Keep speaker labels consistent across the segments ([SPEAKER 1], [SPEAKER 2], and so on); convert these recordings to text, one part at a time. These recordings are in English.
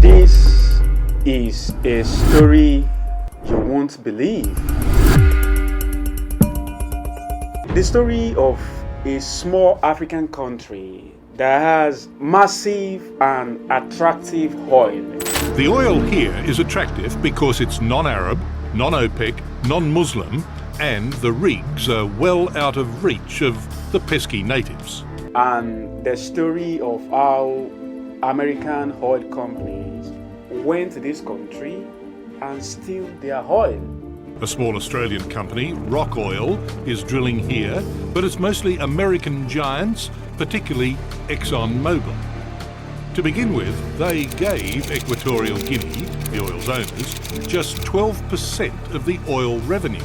[SPEAKER 1] This is a story you won't believe. The story of a small African country that has massive and attractive oil.
[SPEAKER 2] The oil here is attractive because it's non-Arab, non-OPEC, non-Muslim, and the rigs are well out of reach of the pesky natives.
[SPEAKER 1] And the story of how American oil companies went to this country and steal their oil.
[SPEAKER 2] A small Australian company, Rock Oil, is drilling here, but it's mostly American giants, particularly ExxonMobil. To begin with, they gave Equatorial Guinea, the oil's owners, just 12% of the oil revenues.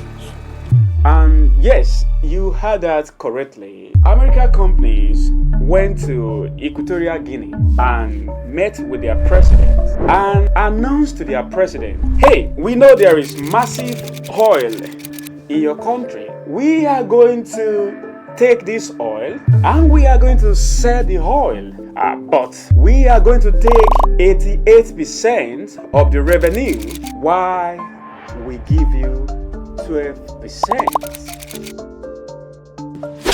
[SPEAKER 1] And yes, you heard that correctly. American companies went to Equatorial Guinea and met with their president and announced to their president, hey, we know there is massive oil in your country. We are going to take this oil and we are going to sell the oil. But we are going to take 88% of the revenue while we give you 12%.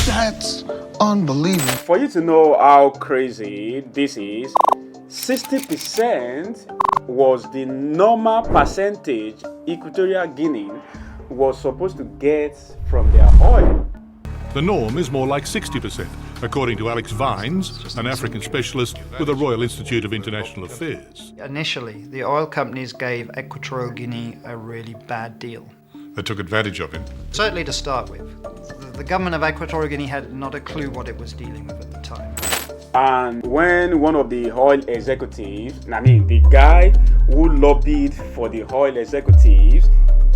[SPEAKER 3] That's unbelievable.
[SPEAKER 1] For you to know how crazy this is, 60% was the normal percentage Equatorial Guinea was supposed to get from their oil.
[SPEAKER 2] The norm is more like 60%, according to Alex Vines, an African specialist with the Royal Institute of International Affairs.
[SPEAKER 4] Initially, the oil companies gave Equatorial Guinea a really bad deal.
[SPEAKER 2] They took advantage of him.
[SPEAKER 4] Certainly to start with. The government of Equatorial Guinea had not a clue what it was dealing with at the time.
[SPEAKER 1] And when one of the oil executives, the guy who lobbied for the oil executives,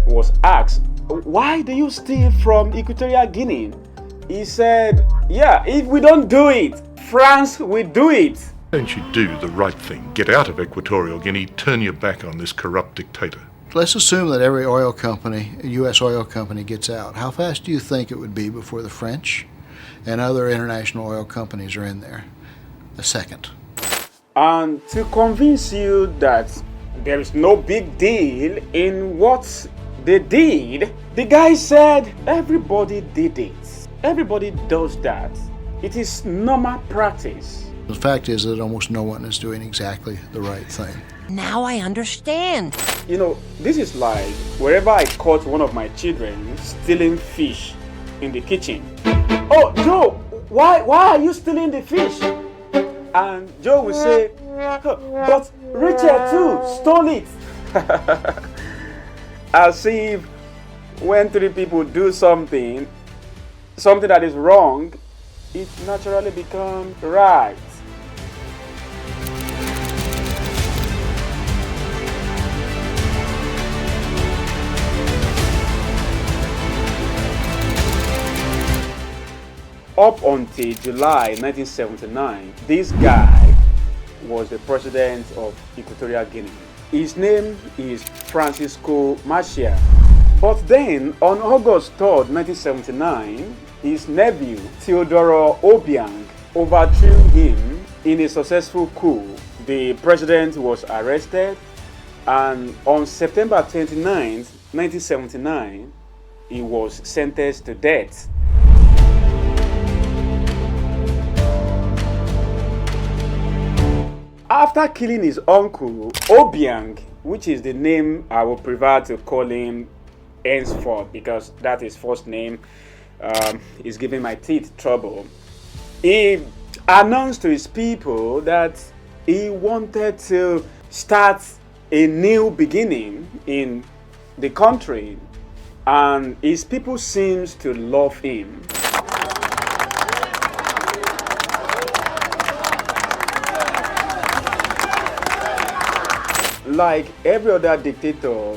[SPEAKER 1] was asked, why do you steal from Equatorial Guinea? He said, yeah, if we don't do it, France will do it.
[SPEAKER 2] Don't you do the right thing? Get out of Equatorial Guinea, turn your back on this corrupt dictator.
[SPEAKER 3] Let's assume that every oil company, a U.S. oil company, gets out. How fast do you think it would be before the French and other international oil companies are in there? A second.
[SPEAKER 1] And to convince you that there is no big deal in what they did, the guy said everybody did it. Everybody does that. It is normal practice.
[SPEAKER 3] The fact is that almost no one is doing exactly the right thing.
[SPEAKER 5] Now I understand.
[SPEAKER 1] You know, this is like wherever I caught one of my children stealing fish in the kitchen. Oh, Joe, why are you stealing the fish? And Joe will say, but Richard too stole it. As if when three people do something that is wrong, it naturally becomes right. Up until July 1979, this guy was the president of Equatorial Guinea. His name is Francisco Machia. But then, on August 3rd, 1979, his nephew, Theodoro Obiang, overthrew him in a successful coup. The president was arrested, and on September 29, 1979, he was sentenced to death. After killing his uncle, Obiang, which is the name I will prefer to call him henceforth because that his first name, is giving my teeth trouble. He announced to his people that he wanted to start a new beginning in the country, and his people seems to love him. Like every other dictator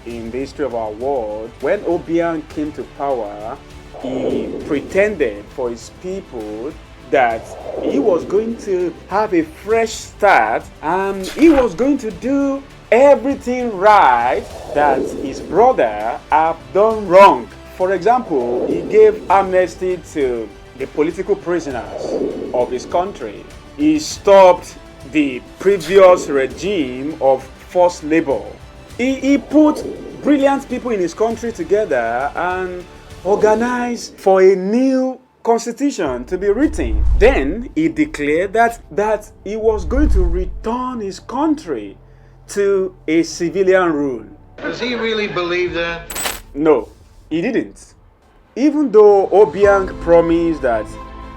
[SPEAKER 1] in the history of our world, when Obiang came to power, he pretended for his people that he was going to have a fresh start and he was going to do everything right that his brother have done wrong. For example, he gave amnesty to the political prisoners of his country. He stopped the previous regime of forced labor. He put brilliant people in his country together and organized for a new constitution to be written. Then he declared that he was going to return his country to a civilian rule.
[SPEAKER 6] Does he really believe that?
[SPEAKER 1] No, he didn't. Even though Obiang promised that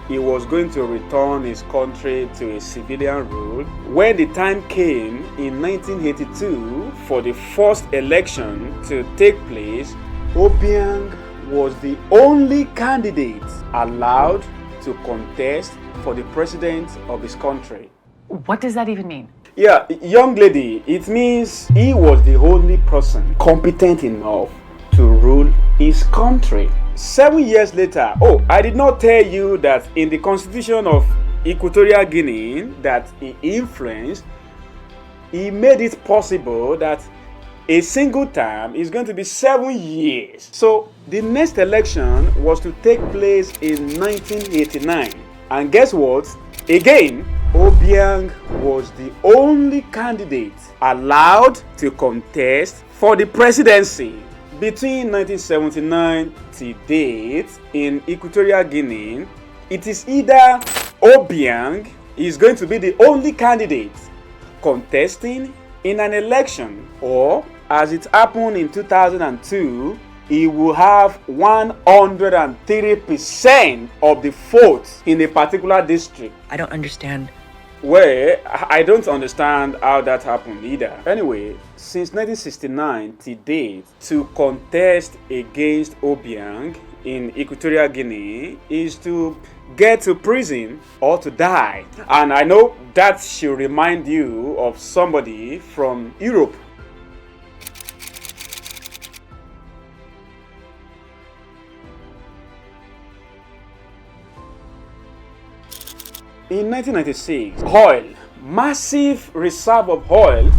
[SPEAKER 1] he was going to return his country to a civilian rule, when the time came in 1982 for the first election to take place, Obiang was the only candidate allowed to contest for the president of his country.
[SPEAKER 7] What does that even mean?
[SPEAKER 1] Yeah, young lady, it means he was the only person competent enough to rule his country. 7 years later, I did not tell you that in the constitution of Equatorial Guinea that he influenced, he made it possible that a single term is going to be 7 years. So the next election was to take place in 1989. And guess what? Again, Obiang was the only candidate allowed to contest for the presidency. Between 1979 to date in Equatorial Guinea, it is either Obiang is going to be the only candidate contesting in an election, or as it happened in 2002, he will have 130% of the votes in a particular district.
[SPEAKER 5] I don't understand.
[SPEAKER 1] Well, I don't understand how that happened either. Anyway, since 1969 to date, to contest against Obiang in Equatorial Guinea is to get to prison or to die. And I know that should remind you of somebody from Europe. In 1996, massive reserve of oil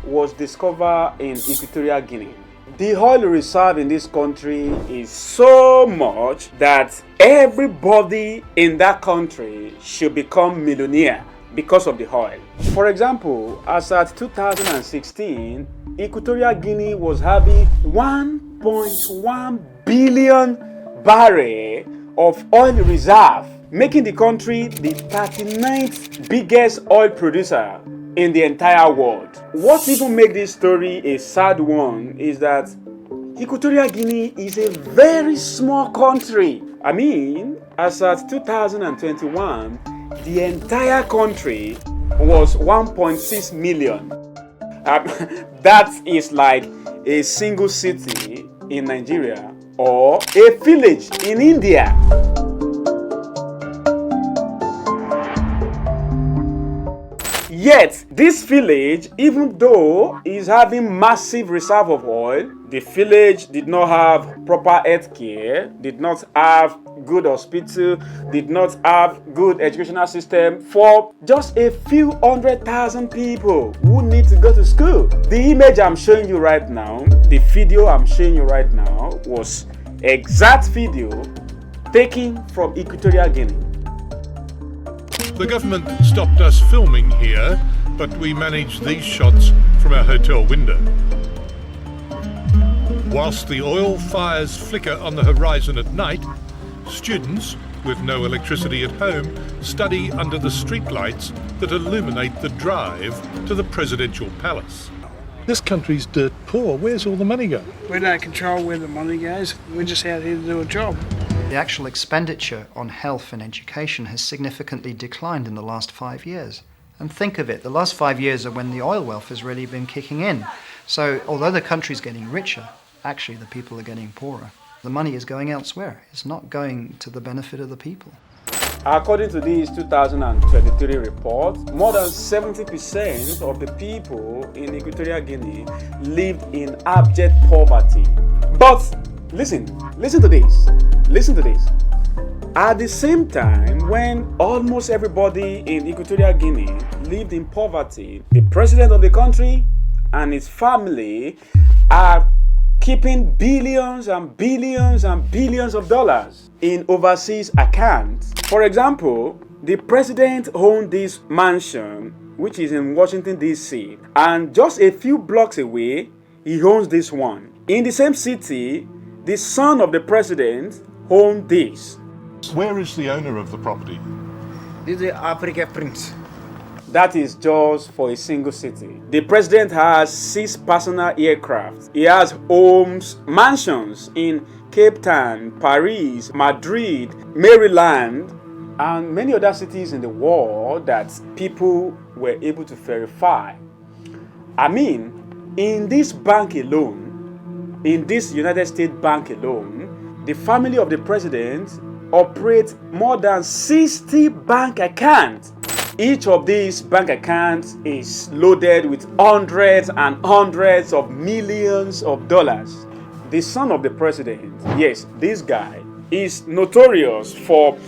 [SPEAKER 1] was discovered in Equatorial Guinea. The oil reserve in this country is so much that everybody in that country should become millionaire because of the oil. For example, as at 2016, Equatorial Guinea was having 1.1 billion barrels of oil reserve, making the country the 39th biggest oil producer in the entire world. What even makes this story a sad one is that Equatorial Guinea is a very small country. I mean, as at 2021, the entire country was 1.6 million. That is like a single city in Nigeria or a village in India. Yet, this village, even though is having massive reserve of oil, the village did not have proper health care, did not have good hospital, did not have good educational system for just a few 100,000 people who need to go to school. The image I'm showing you right now, the video I'm showing you right now, was exact video taken from Equatorial Guinea.
[SPEAKER 2] The government stopped us filming here, but we managed these shots from our hotel window. Whilst the oil fires flicker on the horizon at night, students with no electricity at home study under the streetlights that illuminate the drive to the presidential palace. This country's dirt poor. Where's all the money going?
[SPEAKER 8] We don't control where the money goes. We're just out here to do a job.
[SPEAKER 4] The actual expenditure on health and education has significantly declined in the last 5 years. And think of it, the last 5 years are when the oil wealth has really been kicking in. So although the country's getting richer, actually the people are getting poorer. The money is going elsewhere. It's not going to the benefit of the people.
[SPEAKER 1] According to this 2023 report, more than 70% of the people in Equatorial Guinea lived in abject poverty. But listen to this. Listen to this. At the same time, when almost everybody in Equatorial Guinea lived in poverty, the president of the country and his family are keeping billions and billions and billions of dollars in overseas accounts. For example, The president owned this mansion, which is in Washington, D.C., and just a few blocks away, he owns this one. In the same city, the son of the president owned this.
[SPEAKER 2] Where is the owner of the property?
[SPEAKER 7] This is Africa Prince.
[SPEAKER 1] That is just for a single city. The president has 6 personal aircraft. He has homes, mansions in Cape Town, Paris, Madrid, Maryland, and many other cities in the world that people were able to verify. I mean, in this bank alone, in this United States bank alone, the family of the president operates more than 60 bank accounts. Each of these bank accounts is loaded with hundreds and hundreds of millions of dollars. The son of the president, yes, this guy is notorious for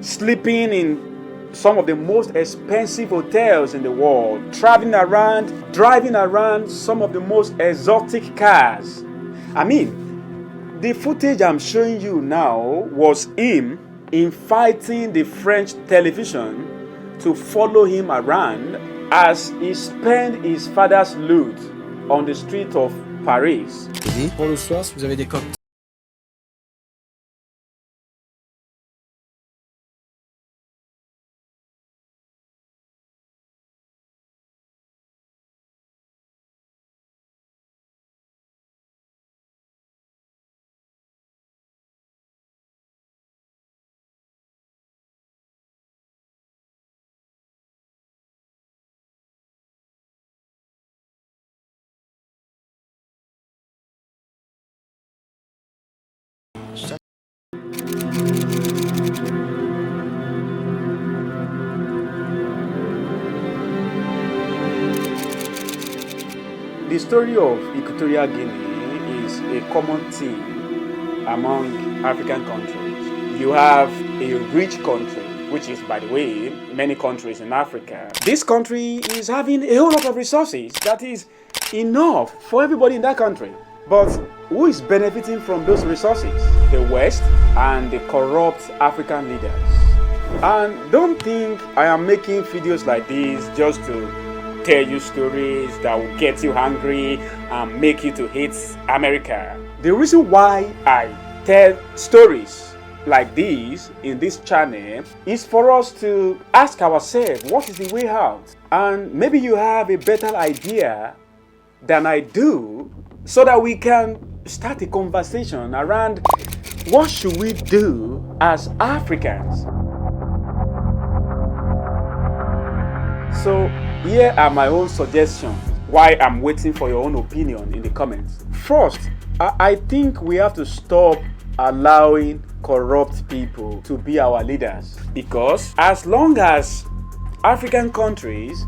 [SPEAKER 1] sleeping in some of the most expensive hotels in the world, traveling around, driving around some of the most exotic cars. I mean, the footage I'm showing you now was him inviting the French television to follow him around as he spent his father's loot on the street of Paris.
[SPEAKER 7] Pour le soir, si vous avez des cocktails.
[SPEAKER 1] The story of Equatorial Guinea is a common theme among African countries. You have a rich country, which is, by the way, many countries in Africa. This country is having a whole lot of resources that is enough for everybody in that country. But who is benefiting from those resources? The West and the corrupt African leaders. And don't think I am making videos like this just to tell you stories that will get you angry and make you to hate America. The reason why I tell stories like these in this channel is for us to ask ourselves, what is the way out? And maybe you have a better idea than I do, so that we can start a conversation around what should we do as Africans. So here are my own suggestions why I'm waiting for your own opinion in the comments. First, I think we have to stop allowing corrupt people to be our leaders, because as long as African countries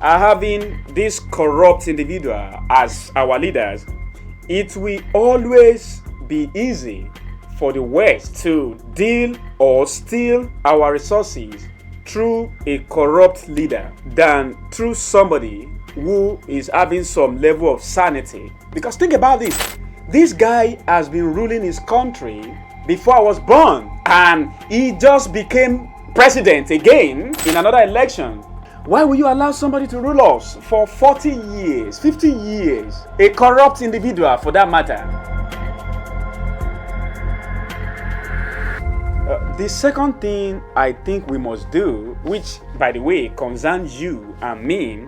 [SPEAKER 1] are having this corrupt individual as our leaders, it will always be easy for the West to deal or steal our resources through a corrupt leader than through somebody who is having some level of sanity. Because think about this guy has been ruling his country before I was born, and he just became president again in another election. Why will you allow somebody to rule us for 40 years, 50 years? A corrupt individual, for that matter. The second thing I think we must do, which by the way concerns you and me,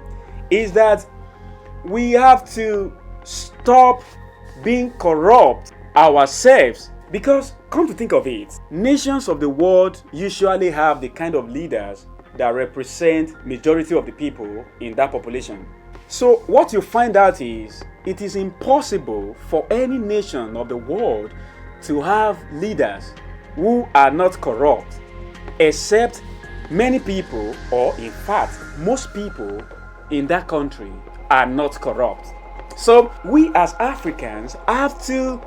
[SPEAKER 1] is that we have to stop being corrupt ourselves. Because come to think of it, nations of the world usually have the kind of leaders that represent majority of the people in that population. So what you find out is, it is impossible for any nation of the world to have leaders who are not corrupt, except many people, or in fact most people in that country are not corrupt. So we as Africans have to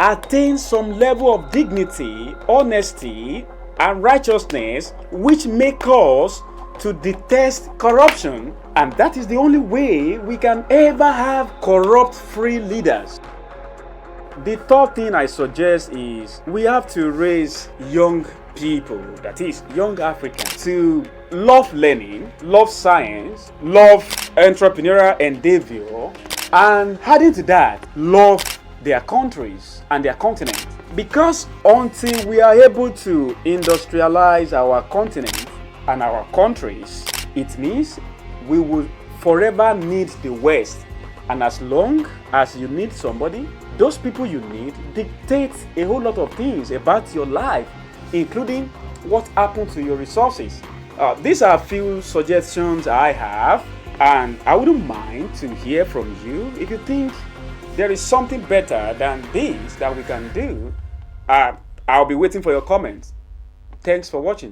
[SPEAKER 1] attain some level of dignity, honesty, and righteousness, which make us to detest corruption, and that is the only way we can ever have corrupt-free leaders. The third thing I suggest is we have to raise young people, that is, young Africans, to love learning, love science, love entrepreneurial endeavor, and adding to that, love their countries and their continent. Because until we are able to industrialize our continent and our countries, it means we will forever need the West. And as long as you need somebody, those people you need dictate a whole lot of things about your life, including what happened to your resources. These are a few suggestions I have, and I wouldn't mind to hear from you if you think there is something better than this that we can do. I'll be waiting for your comments. Thanks for watching.